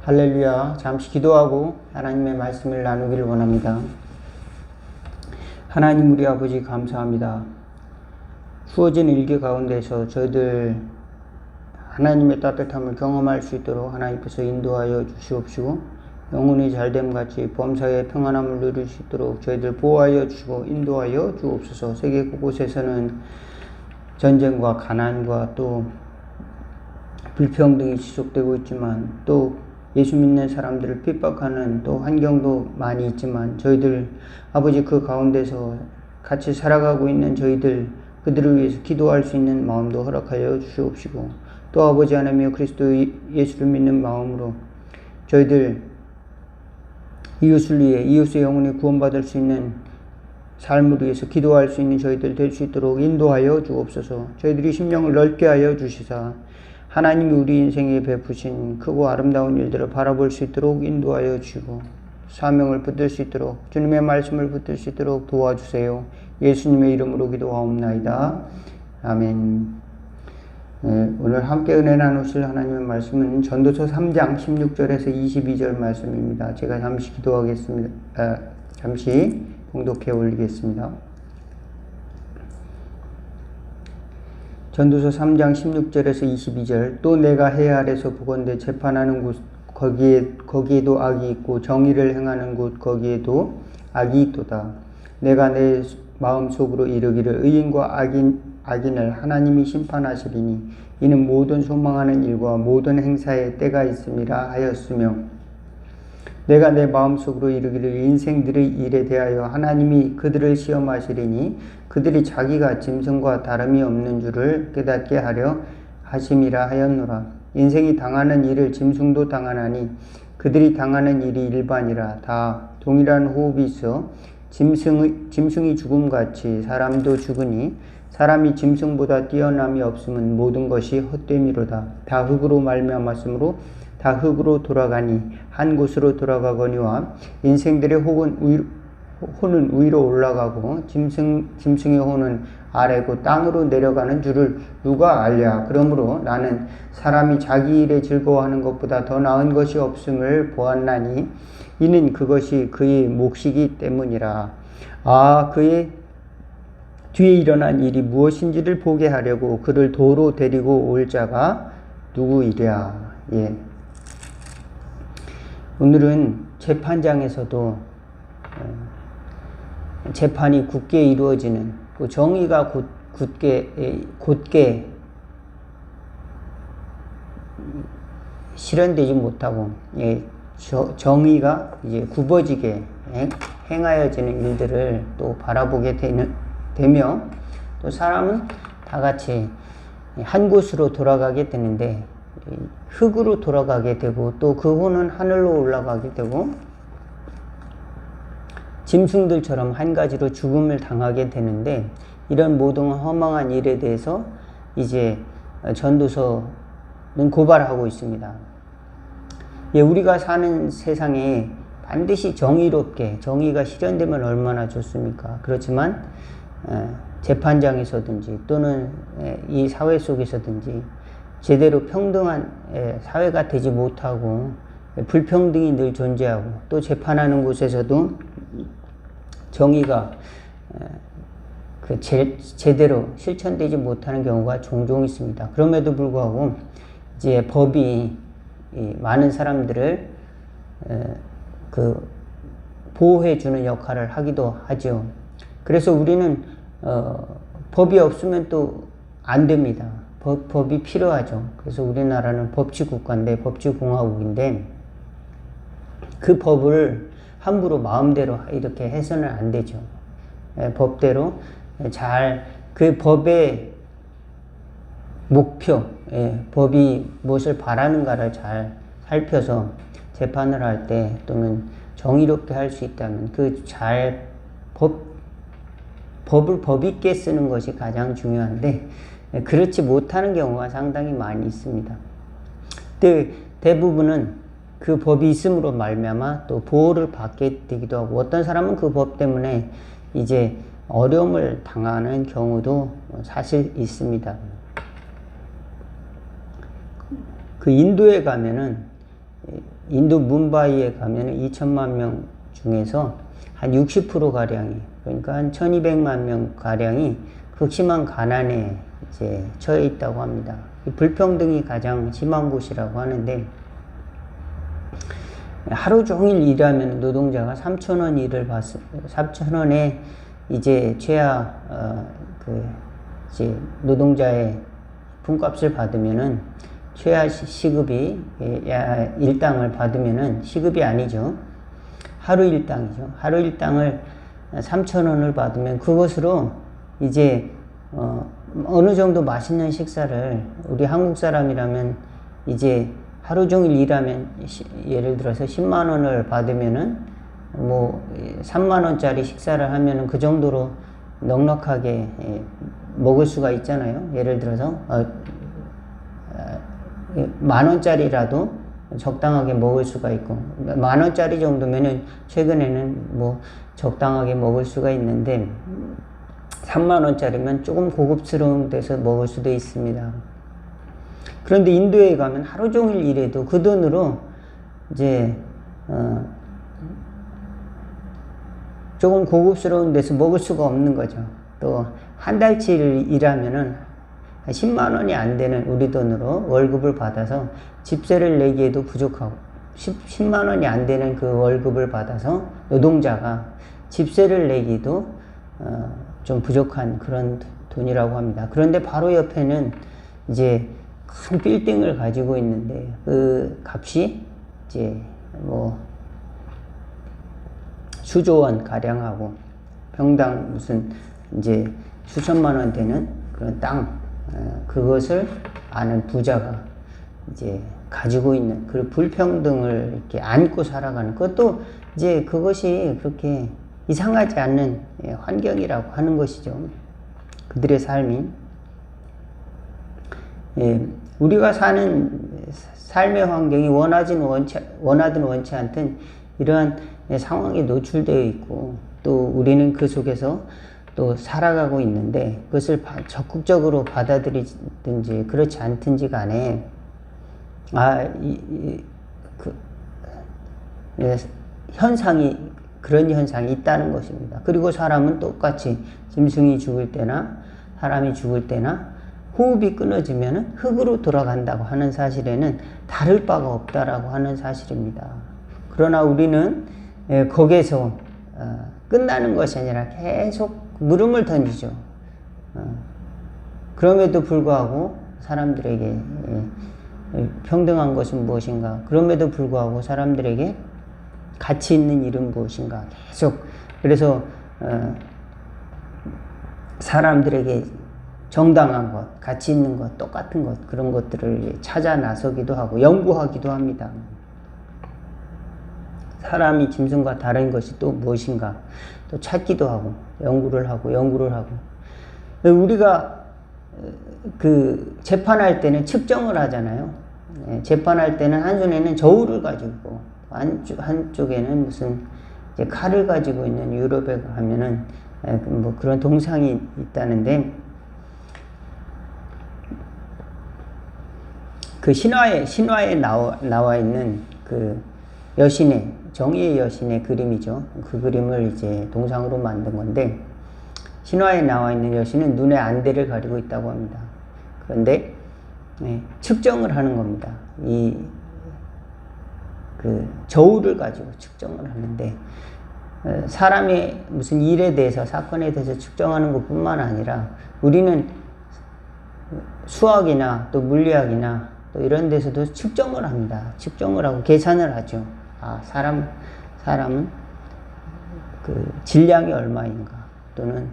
할렐루야. 잠시 기도하고 하나님의 말씀을 나누기를 원합니다. 하나님 우리 아버지 감사합니다. 주어진 일기 가운데서 저희들 하나님의 따뜻함을 경험할 수 있도록 하나님께서 인도하여 주시옵시고 영혼이 잘됨 같이 범사의 평안함을 누릴 수 있도록 저희들 보호하여 주시고 인도하여 주옵소서. 세계 곳곳에서는 전쟁과 가난과 또 불평등이 지속되고 있지만 또 예수 믿는 사람들을 핍박하는 또 환경도 많이 있지만 저희들 아버지 그 가운데서 같이 살아가고 있는 저희들 그들을 위해서 기도할 수 있는 마음도 허락하여 주시옵시고 또 아버지 하나님이여 그리스도 예수를 믿는 마음으로 저희들 이웃을 위해 이웃의 영혼이 구원받을 수 있는 삶을 위해서 기도할 수 있는 저희들 될 수 있도록 인도하여 주옵소서. 저희들이 심령을 넓게 하여 주시사 하나님이 우리 인생에 베푸신 크고 아름다운 일들을 바라볼 수 있도록 인도하여 주시고 사명을 붙들 수 있도록 주님의 말씀을 붙들 수 있도록 도와주세요. 예수님의 이름으로 기도하옵나이다. 아멘. 오늘 함께 은혜 나누실 하나님의 말씀은 전도서 3장 16절에서 22절 말씀입니다. 제가 잠시 기도하겠습니다. 잠시 봉독해 올리겠습니다. 전도서 3장 16절에서 22절 또 내가 해 아래서 보건대 재판하는 곳 거기에도 악이 있고 정의를 행하는 곳 거기에도 악이 있도다. 내가 내 마음속으로 이르기를 의인과 악인을 하나님이 심판하시리니 이는 모든 소망하는 일과 모든 행사에 때가 있음이라 하였으며 내가 내 마음속으로 이르기를 인생들의 일에 대하여 하나님이 그들을 시험하시리니 그들이 자기가 짐승과 다름이 없는 줄을 깨닫게 하려 하심이라 하였노라. 인생이 당하는 일을 짐승도 당하나니 그들이 당하는 일이 일반이라. 다 동일한 호흡이 있어 짐승이 죽음같이 사람도 죽으니 사람이 짐승보다 뛰어남이 없음은 모든 것이 헛됨이로다. 다 흙으로 말미암았으므로 다 흙으로 돌아가니 한 곳으로 돌아가거니와 인생들의 혼은 위로 올라가고 짐승의 혼은 아래고 땅으로 내려가는 줄을 누가 알랴. 그러므로 나는 사람이 자기 일에 즐거워하는 것보다 더 나은 것이 없음을 보았나니 이는 그것이 그의 몫이기 때문이라. 그의 뒤에 일어난 일이 무엇인지를 보게 하려고 그를 도로 데리고 올 자가 누구이랴. 예. 오늘은 재판장에서도 재판이 굳게 이루어지는 그 정의가 곧게 실현되지 못하고 정의가 이제 굽어지게 행하여지는 일들을 또 바라보게 되며 또 사람은 다 같이 한 곳으로 돌아가게 되는데 흙으로 돌아가게 되고 또 그 혼은 하늘로 올라가게 되고 짐승들처럼 한 가지로 죽음을 당하게 되는데 이런 모든 허망한 일에 대해서 이제 전도서는 고발하고 있습니다. 우리가 사는 세상에 반드시 정의가 실현되면 얼마나 좋습니까? 그렇지만 재판장에서든지 또는 이 사회 속에서든지 제대로 평등한 사회가 되지 못하고 불평등이 늘 존재하고 또 재판하는 곳에서도 정의가 제대로 실천되지 못하는 경우가 종종 있습니다. 그럼에도 불구하고 이제 법이 많은 사람들을 보호해주는 역할을 하기도 하죠. 그래서 우리는 법이 없으면 또 안 됩니다. 법이 필요하죠. 그래서 우리나라는 법치국가인데 법치공화국인데 그 법을 함부로 마음대로 이렇게 해서는 안 되죠. 법대로 잘 그 법의 목표, 법이 무엇을 바라는가를 잘 살펴서 재판을 할 때 또는 정의롭게 할 수 있다면 법을 법 있게 쓰는 것이 가장 중요한데 그렇지 못하는 경우가 상당히 많이 있습니다. 대부분은 그 법이 있음으로 말미암아 또 보호를 받게 되기도 하고 어떤 사람은 그 법 때문에 이제 어려움을 당하는 경우도 사실 있습니다. 그 인도에 가면은 인도 뭄바이에 가면 2천만 명 중에서 한 60% 가량이, 그러니까 한 1200만 명 가량이 극심한 가난에 이제 처해 있다고 합니다. 불평등이 가장 심한 곳이라고 하는데, 하루 종일 일하면 노동자가 3,000원 일을 3,000원에 이제 최하 이제 노동자의 품값을 받으면은 최하 시급이 일당을 받으면은 시급이 아니죠. 하루 일당이죠. 하루 일당을 3,000원을 받으면 그것으로 이제 어느 정도 맛있는 식사를, 우리 한국 사람이라면 이제 하루 종일 일하면 예를 들어서 10만 원을 받으면은 뭐 3만 원짜리 식사를 하면은 그 정도로 넉넉하게 먹을 수가 있잖아요. 예를 들어서 만 원짜리라도 적당하게 먹을 수가 있고, 만 원짜리 정도면은 최근에는 뭐 적당하게 먹을 수가 있는데 3만 원짜리면 조금 고급스러운 데서 먹을 수도 있습니다. 그런데 인도에 가면 하루 종일 일해도 그 돈으로 이제 조금 고급스러운 데서 먹을 수가 없는 거죠. 또 한 달치를 일하면은 10만 원이 안 되는 우리 돈으로 월급을 받아서 집세를 내기에도 부족하고, 10만 원이 안 되는 그 월급을 받아서 노동자가 집세를 내기도 좀 부족한 그런 돈이라고 합니다. 그런데 바로 옆에는 이제 큰 빌딩을 가지고 있는데 그 값이 이제 뭐 수조 원 가량 하고 평당 무슨 이제 수천만 원 되는 그런 땅, 그것을 아는 부자가 이제 가지고 있는 그 불평등을 이렇게 안고 살아가는, 그것도 이제 그것이 그렇게 이상하지 않는 환경이라고 하는 것이죠. 그들의 삶이. 우리가 사는 삶의 환경이 원하든 원치 않든 이러한 상황에 노출되어 있고, 또 우리는 그 속에서 또 살아가고 있는데 그것을 적극적으로 받아들이든지 그렇지 않든지 간에 그런 현상이 있다는 것입니다. 그리고 사람은 똑같이 짐승이 죽을 때나 사람이 죽을 때나 호흡이 끊어지면 흙으로 돌아간다고 하는 사실에는 다를 바가 없다라고 하는 사실입니다. 그러나 우리는 거기에서 끝나는 것이 아니라 계속 물음을 던지죠. 그럼에도 불구하고 사람들에게 평등한 것은 무엇인가? 그럼에도 불구하고 사람들에게 가치 있는 일은 무엇인가? 계속. 그래서 사람들에게 정당한 것, 가치 있는 것, 똑같은 것, 그런 것들을 찾아 나서기도 하고 연구하기도 합니다. 사람이 짐승과 다른 것이 또 무엇인가? 또 찾기도 하고 연구를 하고. 우리가 그 재판할 때는 측정을 하잖아요. 재판할 때는 한손에는 저울을 가지고 있고 한쪽에는 무슨 이제 칼을 가지고 있는, 유럽에 가면은 뭐 그런 동상이 있다는데, 그 신화에 나와 있는 그 여신의, 정의의 여신의 그림이죠. 그 그림을 이제 동상으로 만든 건데, 신화에 나와 있는 여신은 눈에 안대를 가리고 있다고 합니다. 그런데 측정을 하는 겁니다. 그 저울을 가지고 측정을 하는데, 사람의 무슨 일에 대해서, 사건에 대해서 측정하는 것뿐만 아니라 우리는 수학이나 또 물리학이나 또 이런 데서도 측정을 합니다. 측정을 하고 계산을 하죠. 사람은 그 질량이 얼마인가, 또는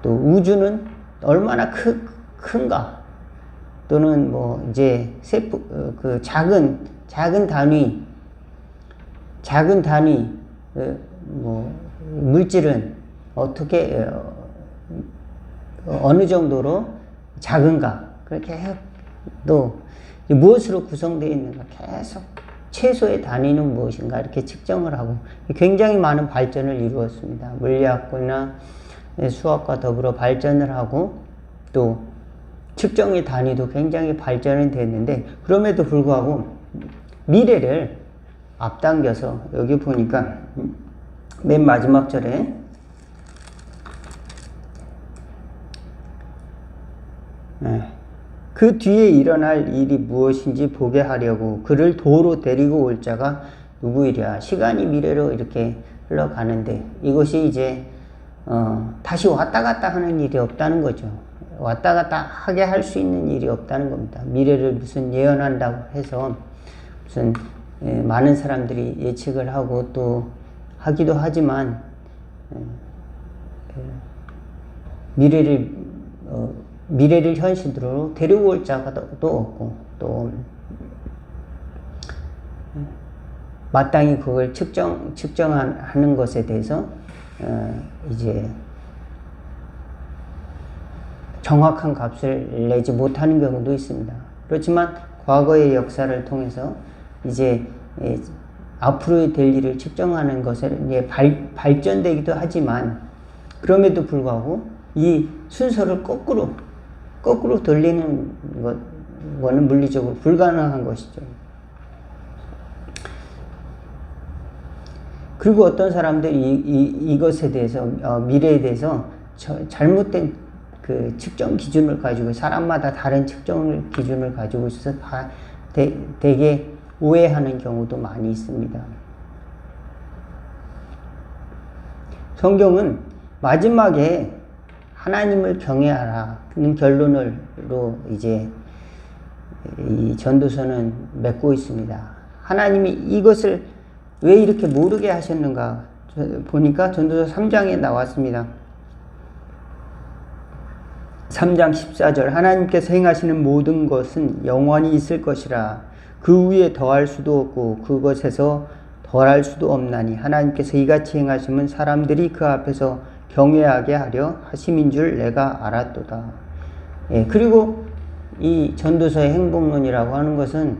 또 우주는 얼마나 큰가, 또는 뭐 이제 그 작은 단위 뭐 물질은 어떻게 어느 정도로 작은가, 그렇게 또 무엇으로 구성되어 있는가, 계속 최소의 단위는 무엇인가 이렇게 측정을 하고 굉장히 많은 발전을 이루었습니다. 물리학이나 수학과 더불어 발전을 하고 또 측정의 단위도 굉장히 발전이 됐는데, 그럼에도 불구하고 미래를 앞당겨서 여기 보니까 맨 마지막 절에 그 뒤에 일어날 일이 무엇인지 보게 하려고 그를 도로 데리고 올 자가 누구이랴. 시간이 미래로 이렇게 흘러가는데 이것이 이제 다시 왔다 갔다 하는 일이 없다는 거죠. 왔다 갔다 하게 할 수 있는 일이 없다는 겁니다. 미래를 무슨 예언한다고 해서 무슨 많은 사람들이 예측을 하고 또 하기도 하지만 미래를 현실로 데리고 올 자가 또 없고 또 마땅히 그걸 측정하는 것에 대해서 이제 정확한 값을 내지 못하는 경우도 있습니다. 그렇지만 과거의 역사를 통해서 이제 앞으로 될 일을 측정하는 것에 이제 발전되기도 하지만 그럼에도 불구하고 이 순서를 거꾸로 돌리는 거는 물리적으로 불가능한 것이죠. 그리고 어떤 사람들이 이것에 대해서 미래에 대해서 잘못된 그 측정 기준을 가지고 사람마다 다른 측정 기준을 가지고 있어서 되게 오해하는 경우도 많이 있습니다. 성경은 마지막에 하나님을 경외하라는 결론으로 이제 이 전도서는 맺고 있습니다. 하나님이 이것을 왜 이렇게 모르게 하셨는가 보니까 전도서 3장에 나왔습니다. 3장 14절 하나님께서 행하시는 모든 것은 영원히 있을 것이라 그 위에 더할 수도 없고 그것에서 덜할 수도 없나니 하나님께서 이같이 행하심은 사람들이 그 앞에서 경외하게 하려 하심인 줄 내가 알았도다. 그리고 이 전도서의 행복론이라고 하는 것은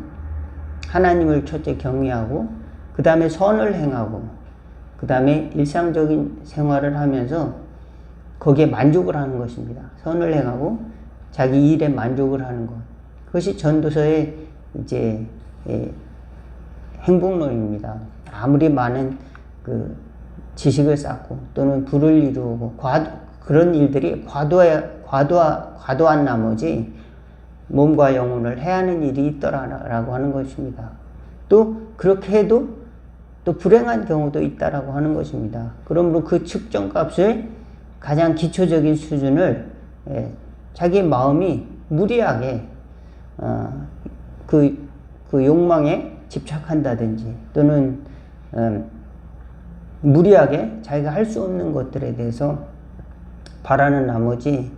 하나님을 첫째 경외하고 그 다음에 선을 행하고 그 다음에 일상적인 생활을 하면서 거기에 만족을 하는 것입니다. 선을 행하고 자기 일에 만족을 하는 것. 그것이 전도서의 이제 행복론입니다. 아무리 많은 그 지식을 쌓고 또는 부를 이루고 그런 일들이 과도한 나머지 몸과 영혼을 해하는 일이 있더라라고 하는 것입니다. 또 그렇게 해도 또 불행한 경우도 있다라고 하는 것입니다. 그러므로 그 측정값을 가장 기초적인 수준을 자기 마음이 무리하게 그 욕망에 집착한다든지 또는 무리하게 자기가 할 수 없는 것들에 대해서 바라는 나머지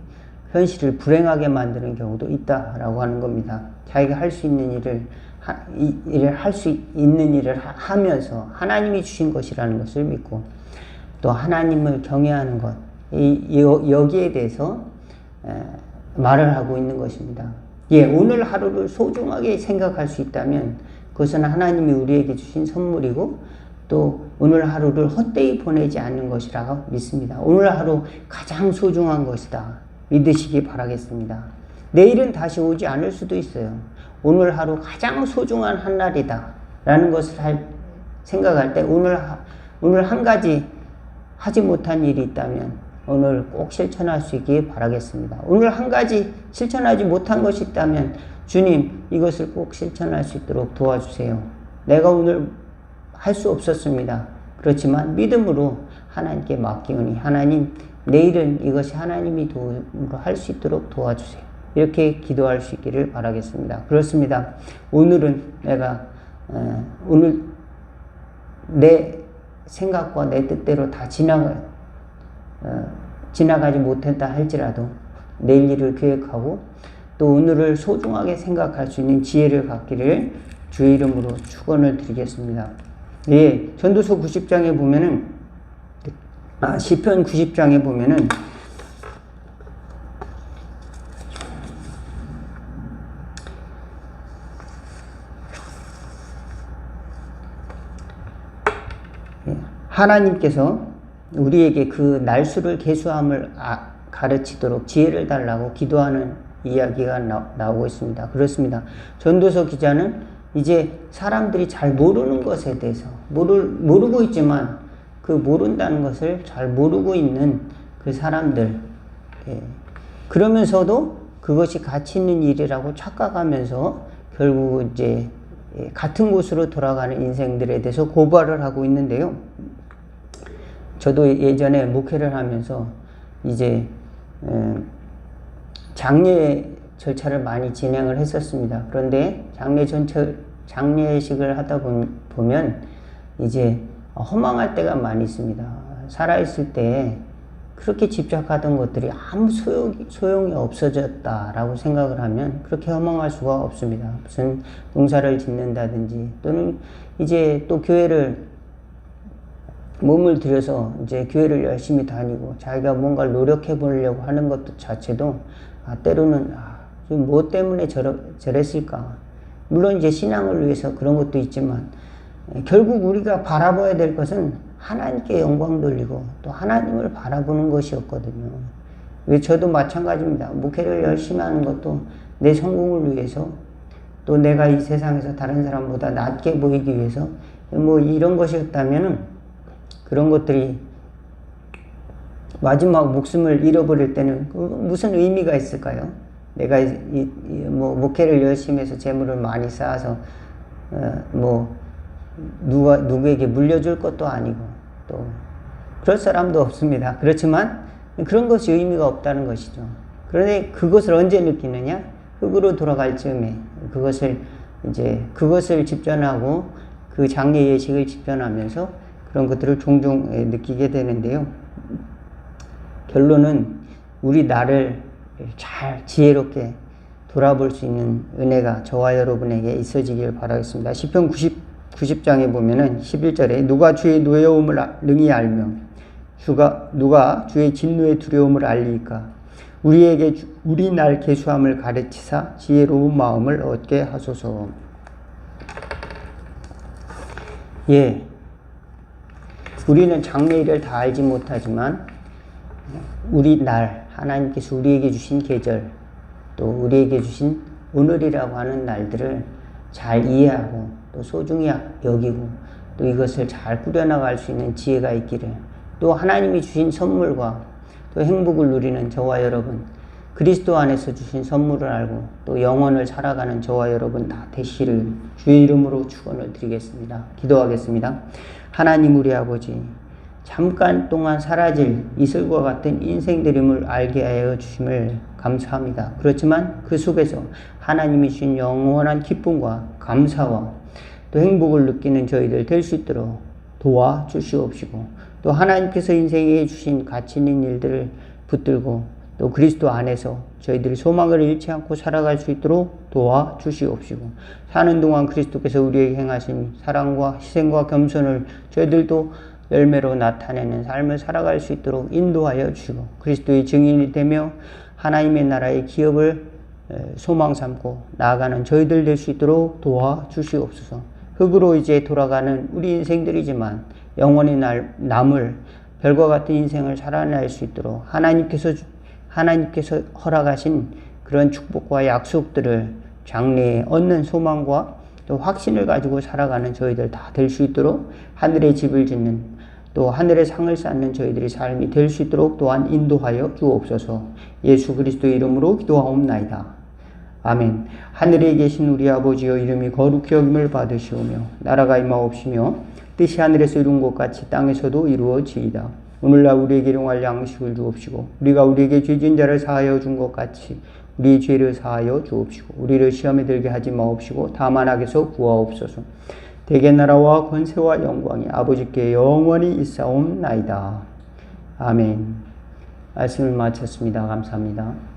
현실을 불행하게 만드는 경우도 있다라고 하는 겁니다. 자기가 할 수 있는 할 수 있는 일을 하면서 하나님이 주신 것이라는 것을 믿고 또 하나님을 경외하는 것 여기에 대해서 말을 하고 있는 것입니다. 오늘 하루를 소중하게 생각할 수 있다면 그것은 하나님이 우리에게 주신 선물이고 또 오늘 하루를 헛되이 보내지 않는 것이라고 믿습니다. 오늘 하루 가장 소중한 것이다. 믿으시기 바라겠습니다. 내일은 다시 오지 않을 수도 있어요. 오늘 하루 가장 소중한 한 날이다 라는 것을 생각할 때 오늘 한 가지 하지 못한 일이 있다면 오늘 꼭 실천할 수 있기 바라겠습니다. 오늘 한 가지 실천하지 못한 것이 있다면 주님 이것을 꼭 실천할 수 있도록 도와주세요. 내가 오늘 할 수 없었습니다. 그렇지만 믿음으로 하나님께 맡기오니 하나님 내일은 이것이 하나님이 도움으로 할 수 있도록 도와주세요. 이렇게 기도할 수 있기를 바라겠습니다. 그렇습니다. 오늘은 내가 오늘 내 생각과 내 뜻대로 다 지나가지 못했다 할지라도 내일 일을 계획하고 또 오늘을 소중하게 생각할 수 있는 지혜를 갖기를 주의 이름으로 축원을 드리겠습니다. 전도서 90장에 보면은 시편 90장에 보면은 하나님께서 우리에게 그 날수를 계수함을 가르치도록 지혜를 달라고 기도하는 이야기가 나오고 있습니다. 그렇습니다. 전도서 기자는 이제 사람들이 잘 모르는 것에 대해서 모르고 있지만 그 모른다는 것을 잘 모르고 있는 그 사람들, 예. 그러면서도 그것이 가치 있는 일이라고 착각하면서 결국 이제 같은 곳으로 돌아가는 인생들에 대해서 고발을 하고 있는데요. 저도 예전에 목회를 하면서 이제 장례 절차를 많이 진행을 했었습니다. 그런데 장례식을 하다 보면 이제 허망할 때가 많이 있습니다. 살아있을 때 그렇게 집착하던 것들이 아무 소용이 없어졌다라고 생각을 하면 그렇게 허망할 수가 없습니다. 무슨 농사를 짓는다든지 또는 이제 또 교회를 몸을 들여서 이제 교회를 열심히 다니고 자기가 뭔가를 노력해 보려고 하는 것도 자체도 때로는 뭐 때문에 저랬을까. 물론 이제 신앙을 위해서 그런 것도 있지만 결국 우리가 바라봐야 될 것은 하나님께 영광 돌리고 또 하나님을 바라보는 것이었거든요. 저도 마찬가지입니다. 목회를 열심히 하는 것도 내 성공을 위해서 또 내가 이 세상에서 다른 사람보다 낮게 보이기 위해서 뭐 이런 것이었다면은 그런 것들이 마지막 목숨을 잃어버릴 때는 무슨 의미가 있을까요? 내가 뭐 목회를 열심히 해서 재물을 많이 쌓아서 뭐 누구에게 물려줄 것도 아니고 또 그럴 사람도 없습니다. 그렇지만 그런 것이 의미가 없다는 것이죠. 그런데 그것을 언제 느끼느냐? 흙으로 돌아갈 즈음에 그것을 집전하고 그 장례 예식을 집전하면서 그런 것들을 종종 느끼게 되는데요. 결론은 우리 나를 잘 지혜롭게 돌아볼 수 있는 은혜가 저와 여러분에게 있어지길 바라겠습니다. 시편 90장에 보면은 11절에 누가 주의 노여움을 능히 알며 누가 주의 진노의 두려움을 알리까 우리에게 우리 날 계수함을 가르치사 지혜로운 마음을 얻게 하소서. 예, 우리는 장래일을 다 알지 못하지만 우리 날 하나님께서 우리에게 주신 계절 또 우리에게 주신 오늘이라고 하는 날들을 잘 이해하고 또 소중히 여기고 또 이것을 잘 꾸려나갈 수 있는 지혜가 있기를 또 하나님이 주신 선물과 또 행복을 누리는 저와 여러분 그리스도 안에서 주신 선물을 알고 또 영혼을 살아가는 저와 여러분 다 되시를 주의 이름으로 축원을 드리겠습니다. 기도하겠습니다. 하나님 우리 아버지 잠깐 동안 사라질 이슬과 같은 인생들임을 알게 하여 주심을 감사합니다. 그렇지만 그 속에서 하나님이 주신 영원한 기쁨과 감사와 또 행복을 느끼는 저희들 될 수 있도록 도와주시옵시고 또 하나님께서 인생에 주신 가치 있는 일들을 붙들고 또 그리스도 안에서 저희들이 소망을 잃지 않고 살아갈 수 있도록 도와주시옵시고 사는 동안 그리스도께서 우리에게 행하신 사랑과 희생과 겸손을 저희들도 열매로 나타내는 삶을 살아갈 수 있도록 인도하여 주시고 그리스도의 증인이 되며 하나님의 나라의 기업을 소망 삼고 나아가는 저희들 될 수 있도록 도와주시옵소서. 흙으로 이제 돌아가는 우리 인생들이지만 영원히 남을 별과 같은 인생을 살아낼 수 있도록 하나님께서 허락하신 그런 축복과 약속들을 장래에 얻는 소망과 또 확신을 가지고 살아가는 저희들 다 될 수 있도록 하늘의 집을 짓는 또 하늘의 상을 쌓는 저희들의 삶이 될 수 있도록 또한 인도하여 주옵소서. 예수 그리스도의 이름으로 기도하옵나이다. 아멘. 하늘에 계신 우리 아버지여 이름이 거룩히 여김을 받으시오며 나라가 임하옵시며 뜻이 하늘에서 이룬 것 같이 땅에서도 이루어지이다. 오늘날 우리에게 일용할 양식을 주옵시고 우리가 우리에게 죄진 자를 사하여 준 것 같이 우리의 죄를 사하여 주옵시고 우리를 시험에 들게 하지 마옵시고 다만 악에서 구하옵소서. 대개 나라와 권세와 영광이 아버지께 영원히 있사옵나이다. 아멘. 말씀을 마쳤습니다. 감사합니다.